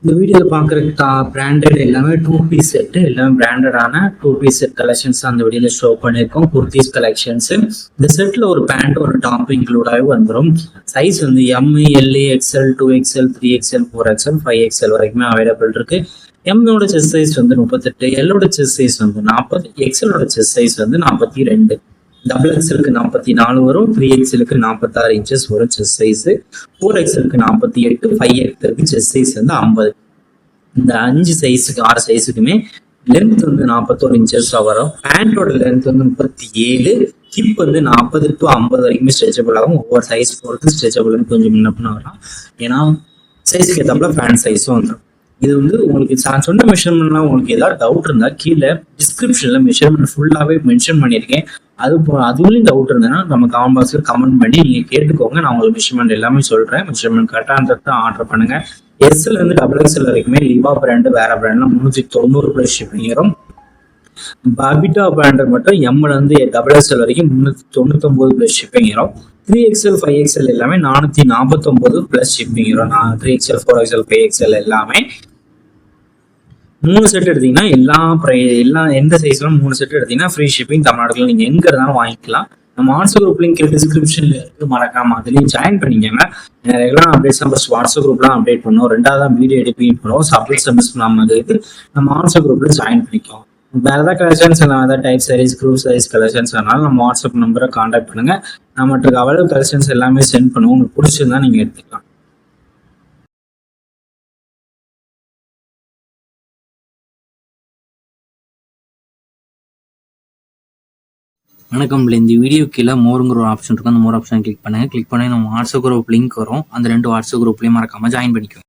இந்த வீடியோல பார்க்குற பிராண்டட் எல்லாமே 2 பீஸ் செட். எல்லாமே பிராண்டடான 2 பீஸ் செட் கலெக்ஷன்ஸ் அந்த வீடியோல ஷோ பண்ணியிருக்கோம். குர்தீஸ் கலெக்ஷன்ஸ். இந்த செட்ல ஒரு பேண்ட் ஒரு டாப் இன்க்ளூட் ஆகி வந்துடும். சைஸ் வந்து M, L, XL, 2XL, 3XL, 4XL, 5XL வரைக்குமே அவைலபிள் இருக்கு. எம்மோட செஸ்ட் சைஸ் வந்து 38, எல்லோட செஸ்ட் சைஸ் வந்து 40, எக்ஸ்எலோட செஸ்ட் சைஸ் வந்து 42, டபுள் எக்ஸ்எலுக்கு 44 வரும், 3XLக்கு 46 இன்ச்சஸ் வரும் செஸ்ட் சைஸ், 4XLக்கு 48, 5XLக்கு செஸ்ட் சைஸ் வந்து 50. இந்த 5 சைஸுக்கு 6 சைஸுக்குமே லென்த் வந்து 41 இன்ச்சஸ் வரும். பேண்டோட லென்த் வந்து 37, ஹிப் வந்து 40 to 50 வரைக்குமே ஸ்ட்ரெச்சபிள் ஆகும். ஒவ்வொரு சைஸ் பொறுத்து ஸ்ட்ரெச்சபிள் கொஞ்சம் முன்ன பின்ன வரலாம். ஏன்னா சைஸ்க்கு ஏற்றாப்புல பேண்ட் சைஸும் வந்துடும். இது வந்து உங்களுக்கு நான் சொன்ன மெஷர்மெண்ட்லாம் உங்களுக்கு ஏதாவது டவுட் இருந்தால் கீழே டிஸ்கிரிப்ஷனில் மெஷர்மெண்ட் ஃபுல்லாகவே மென்ஷன் பண்ணியிருக்கேன். அதுலேயும் டவுட் இருந்ததுன்னா நம்ம கமெண்ட் பாக்ஸில் கமெண்ட் பண்ணி நீங்கள் கேட்டுக்கோங்க. நான் உங்களுக்கு மெஷர்மெண்ட் எல்லாமே சொல்கிறேன். மெஷர்மெண்ட் கரெக்டாக இருந்தது தான் ஆர்டர் பண்ணுங்கள். எஸ்எல் வந்து டபுள் எக்ஸ்எல் வரைக்குமே லிவா பிராண்டு வேற பிராண்ட்லாம் 390 ப்ளஸ் ஷிப்பிங் வரும். பாபிட்டா பிராண்ட் மட்டும் எம்ல இருந்து டபுள் எக்ஸ்எல் வரைக்கும் 399 ப்ளஸ் ஷிப்பிங் வரும். 3XL, 5XL எல்லாமே 449 ப்ளஸ் ஷிப்பிங் வரும். 3XL, 4XL, 5XL எல்லாமே 3 செட் எடுத்தீங்கன்னா எல்லாம் எந்த சைஸ்லாம் 3 செட் எடுத்தீங்கன்னா ஃப்ரீ ஷிப்பிங் தமிழ்நாடுல நீங்க எங்க இருந்தாலும் வாங்கிக்கலாம். நம்ம வாட்ஸ்அப் குரூப் லிங்க் டிஸ்கிரிப்ஷன்ல இருக்கு, மறக்காம அதுலயும் ஜாயின் பண்ணிக்கோங்க. ரெகுலர் அப்டேட்ஸ் ஃபர்ஸ்ட் வாட்ஸ்அப் குரூப்லாம் அப்டேட் பண்ணுவோம், ரெண்டாவது தான் வீடியோ எடிட் பண்ணுவோம். அப்டேட்ஸ் மிஸ் பண்ணாம நம்ம வாட்ஸ்அப் குரூப்ல ஜாயின் பண்ணிக்கோம். வேற ஏதாவது கலெக்ஷன்ஸ் ஏதாவது type saris, group saris collections வேணாலும் நம்ம வாட்ஸ்அப் நம்பரை கான்டாக்ட் பண்ணுங்க. நம்மகிட்ட அவைலபிள் கலெக்ஷன்ஸ் எல்லாமே சென்ட் பண்ணுவோம். உங்களுக்கு பிடிச்சிருந்தா நீங்க எடுத்துக்கலாம். வணக்கம். இந்த வீடியோ கீழே மோருங்கிற ஒரு ஆப்ஷன் இருக்கும். அந்த மோர் ஆப்ஷன் கிளிக் பண்ணுங்க. கிளிக் பண்ணி நம்ம வாட்ஸ்அப் குரூப் லிங்க் வரும். அந்த 2 வாட்ஸ்அப் குரூப்லையும் மறக்காம ஜாயின் பண்ணிக்கோங்க.